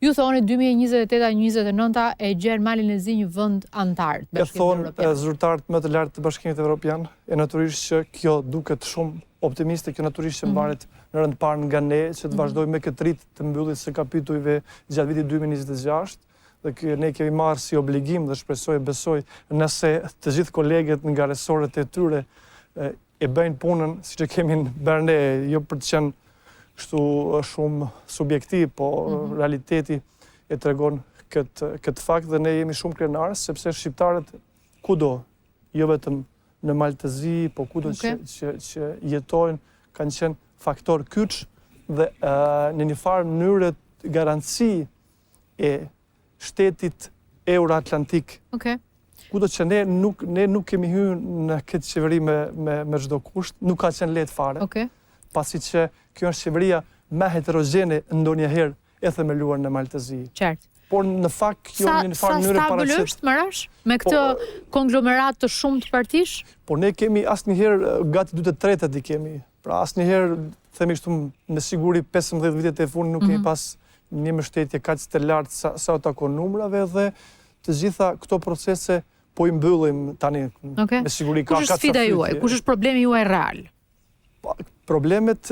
Ju thoni 2028-2029 e gjen Malin e Zi një vend antar të Bashkimit Evropian. Zyrtarët më të lartë të Bashkimit Evropian, e natyrisht që kjo duket shumë optimiste, kjo natyrisht që mbaret në rënd parë nga ne, që të vazhdoj me këtë rit të mbyllit së kapitujve gjatë vitit 2026, dhe ne kemi marrë si obligim dhe shpresoj, besoj, nëse të gjithë kolegët nga resorët e tyre e bëjnë punën, si që kemi në bërë ne, jo për të qenë kështu shumë subjektiv, po realiteti e tregon këtë fakt dhe ne jemi shumë krenarë, sepse shqiptarët kudo, jo vetëm në Maltëzi, po kudo që jetojnë, kanë qenë faktor kyç dhe në një farë mënyrë garanci e shtetit euro-atlantik. Kudo që ne nuk kemi hyrë në këtë qeveri me çdo kusht, nuk ka qenë lehtë fare. Pasi që kjo është qeveria me heterogjene ndonjëherë e themeluar në Maltëzi. Qartë. Por në fakt kjo në një farë mënyrë paraqet. Sa stabil është Marash me këtë konglomerat të shumë të partish? Po ne kemi asnjëherë gati 2/3 i kemi. Pra asnjëherë themi kështu me siguri 15 vitet e fundit nuk kemi pas një mbështetje kaq të lartë sa u takon numrave dhe të gjitha këto procese po i mbyllim tani me siguri ka Kush është sfida juaj? Kush është problemi juaj real? Problemet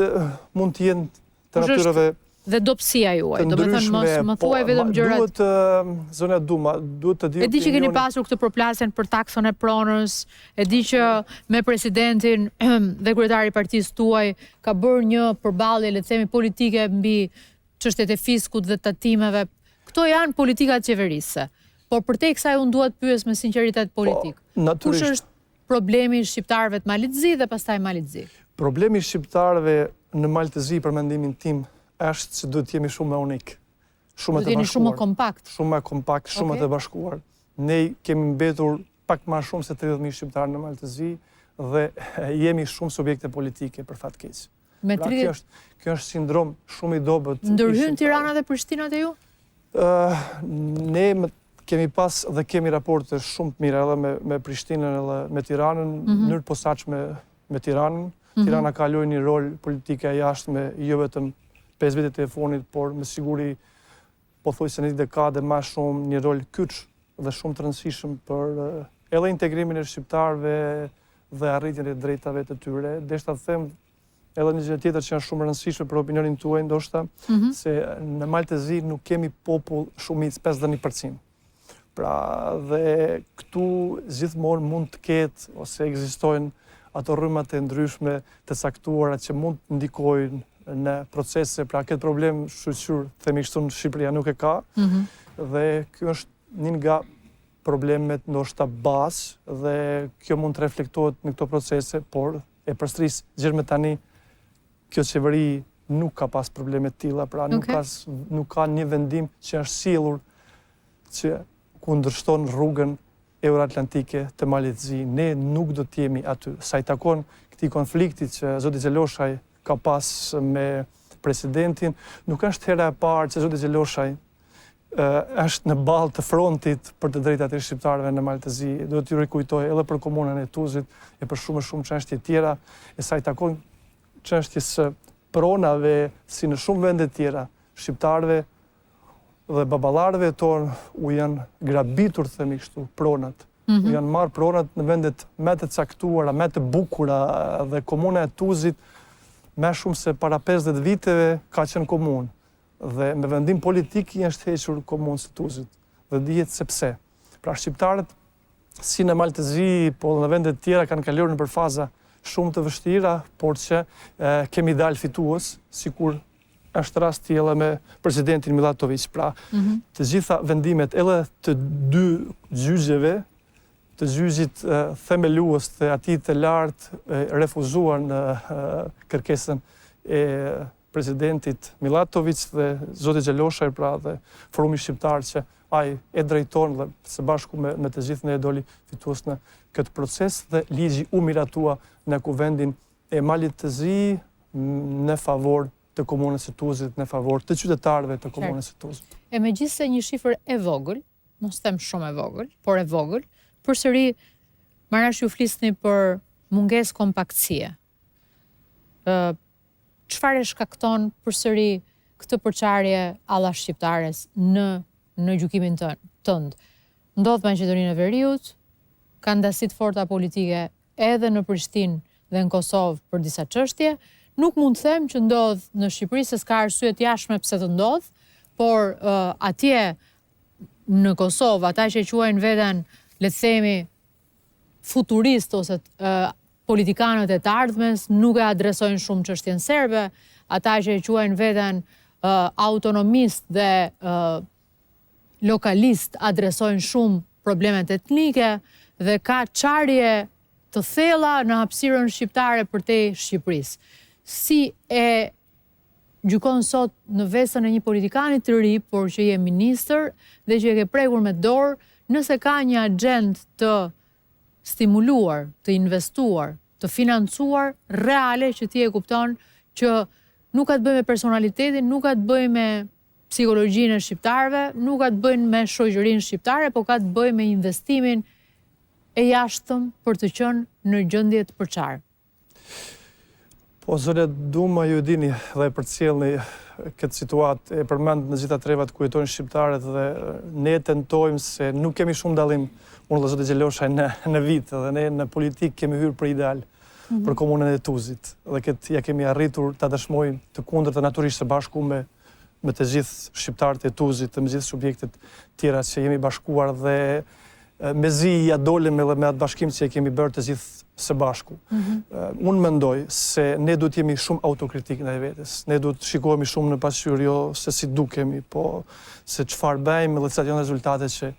mund të jenë të natyrave dhe dobësia juaj, do me thënë më thuaj vetëm gjërat. Duhet zona Duma, duhet të di. E di që keni pasur këtë përplasjen për takson e pronës, e di që me presidentin dhe kryetari i partisë tuaj ka bërë një përballje, le të themi, politike mbi çështjet e fiskut dhe tatimeve. Këto janë politikat qeverisë. Por përtej kësaj unë dua të pyes me sinqeritet politik. Kush është problemi i shqiptarëve të Malitëzi dhe pastaj Malitëzi? Problemi i shqiptarëve në Maltëzi për mendimin tim është që duhet jemi shumë më unik, shumë të bashkuar. Shumë më kompakt. Shumë më kompakt, shumë të bashkuar. Ne kemi mbetur pak më shumë se 30.000 shqiptarë në Maltëzi dhe jemi shumë subjekte politike për fat keq. Kjo është sindrom shumë i dobët. Ndërhyn Tirana dhe Prishtina te ju? Ne kemi pas dhe kemi raporte shumë të mira edhe me Prishtinën edhe me Tiranën, në mënyrë posaçme me Tiranën. Tirana ka luajtur një rol politike jashtme, jo vetëm 5 vitet e fundit, por me siguri pothuajse në një dekadë më shumë një rol kyç dhe shumë të rëndësishëm për edhe integrimin e shqiptarëve dhe arritjen e drejtave të tyre. Deshta të them edhe një gjë tjetër që është shumë e rëndësishme për opinionin tuaj ndoshta, se në Maltëzi nuk kemi popull shumicë 51%. Pra dhe këtu gjithmonë mund të ketë ose ekzistojnë ato rrymat e ndryshme të caktuara që mund të ndikojnë në procese, pra këtë problem shoqëror, themi kështu, në Shqipëria nuk e ka, dhe kjo është një nga problemet ndoshta bazë dhe kjo mund të reflektohet në këto procese, por e përsëris gjithme tani kjo qeveri nuk ka pas probleme të tilla, pra nuk ka një vendim që është sjellur që kundërshton rrugën euroatlantike të Malitëzi. Ne nuk do të jemi aty. Sa i takon këtij konflikti që zoti Xheloshaj ka pas me presidentin, nuk është hera e parë që zoti Xheloshaj është në ballë të frontit për të drejtat e shqiptarëve në Maltëzi. Do t'ju rikujtoj edhe për komunën e Tuzit e për shumë çështje tjera, e sa i takon çështjes së pronave, si në shumë vende tjera, shqiptarëve dhe baballarëve tonë u janë grabitur, themi kështu, pronat. U janë marrë pronat në vendet më të caktuara, më të bukura dhe komuna e Tuzit më shumë se para 50 viteve ka qenë komunë. Dhe me vendim politik janë shtequr komunës së Tuzit. Dhe dihet se pse. Pra shqiptarët si në Maltëzi, po në vende të tjera kanë kaluar nëpër faza shumë të vështira, por që kemi dalë fitues, sikur është rasti edhe me presidentin Milatović. Pra, të gjitha vendimet edhe të dy gjyqeve, të gjyqit themelues të atij të lartë refuzuar në kërkesën e presidentit Milatović dhe zoti Xheloshaj, pra dhe Forumi Shqiptar që ai e drejton dhe së bashku me të gjithë ne doli fitues në këtë proces dhe ligji u miratua në kuvendin e Malitëzi në favor të komunës së Tuzit, në favor të qytetarëve të komunës së Tuzit. E megjithse një shifër e vogël, mos them shumë e vogël, por e vogël, përsëri Marash ju flisni për mungesë kompaktësie. Çfarë shkakton përsëri këtë përçarje alla shqiptares në gjykimin tënd? Ndodh Maqedoninë e Veriut, ka ndasi të forta politike edhe në Prishtinë dhe në Kosovë për disa çështje. Nuk mund të them që ndodh në Shqipëri, se s'ka arsye të jashtme pse të ndodh, por atje në Kosovë, ata që quajnë veten, le të themi, futurist ose politikanët e të ardhmes, nuk e adresojnë shumë çështjen serbe, ata që quajnë veten autonomist dhe lokalist adresojnë shumë problemet etnike dhe ka çarje të thella në hapësirën shqiptare përtej Shqipërisë. Si e gjykon sot në vesën e një politikani të ri, por që je ministër dhe që e ke prekur me dorë, nëse ka një agjend të stimuluar, të investuar, të financuar reale që ti e kupton që nuk ka të bëjë me personalitetin, nuk ka të bëjë me psikologjinë e shqiptarëve, nuk ka të bëjë me shoqërinë shqiptare, por ka të bëjë me investimin e jashtëm për të qenë në gjendje të përçarë. Po, zëre, Duma ju dini dhe përcjellni këtë situatë, e përmend në gjitha trevat ku jetojnë shqiptarët dhe ne tentojmë se nuk kemi shumë dallim, unë dhe zotë Gjeloshaj në vit dhe ne në politikë kemi hyrë për ideal për komunën e Tuzit dhe këtë ja kemi arritur ta dëshmojmë të kundërt të natyrisht së bashku me të gjithë shqiptarët e Tuzit, të me gjithë subjektet tjera që jemi bashkuar dhe mezi ja dolim edhe me atë bashkim që kemi bërë të gjithë së bashku. Unë mendoj se ne duhet jemi shumë autokritik ndaj vetes, ne duhet shikohemi shumë në pasqyrë, jo se si dukemi, po se çfarë bëjmë dhe cilat janë rezultatet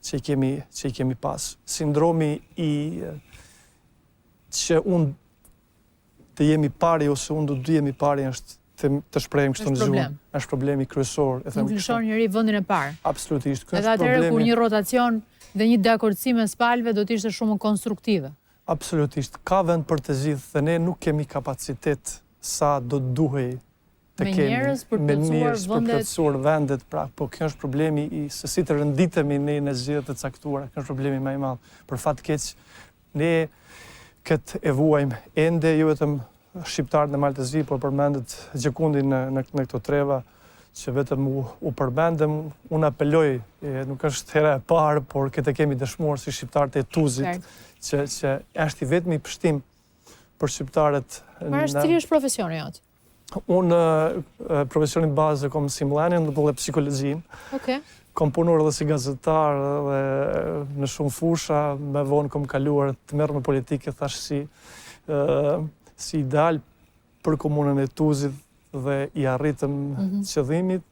që i kemi pas. Sindromi që unë të jemi pari ose unë do të jemi pari është të shprehim kështu në gjuhë, është problemi kryesor. Nuk lëshon njëri vendin e parë. Absolutisht. Edhe atëherë kur një rotacion dhe një dakordësim mes palëve do të ishte shumë konstruktive. Absolutisht. Ka vend për të gjithë dhe ne nuk kemi kapacitet sa do të duhej të kemi. Me njerëz për plotësuar vendet, pra, po kjo është problemi se si të rënditemi ne në zgjedhjet e caktuara. Kjo është problemi më i madh. Për fat keq, ne këtë e vuajmë ende jo vetëm shqiptarët në Maltezi, por përmendet Gjekundi në këto treva, që vetëm u përmendëm, unë apeloj, nuk është hera e parë, por këtë kemi dëshmuar si shqiptarët e Tuzit, që është i vetmi pështim për shqiptarët. Cili është profesioni jotë? Unë profesionin bazë kom simlenin dhe psikologjinë. Kom punuar edhe si gazetar dhe në shumë fusha, me vonë kom kaluar të merr me politikë, thash si ideal për komunën e Tuzit dhe i arritëm qëllimit.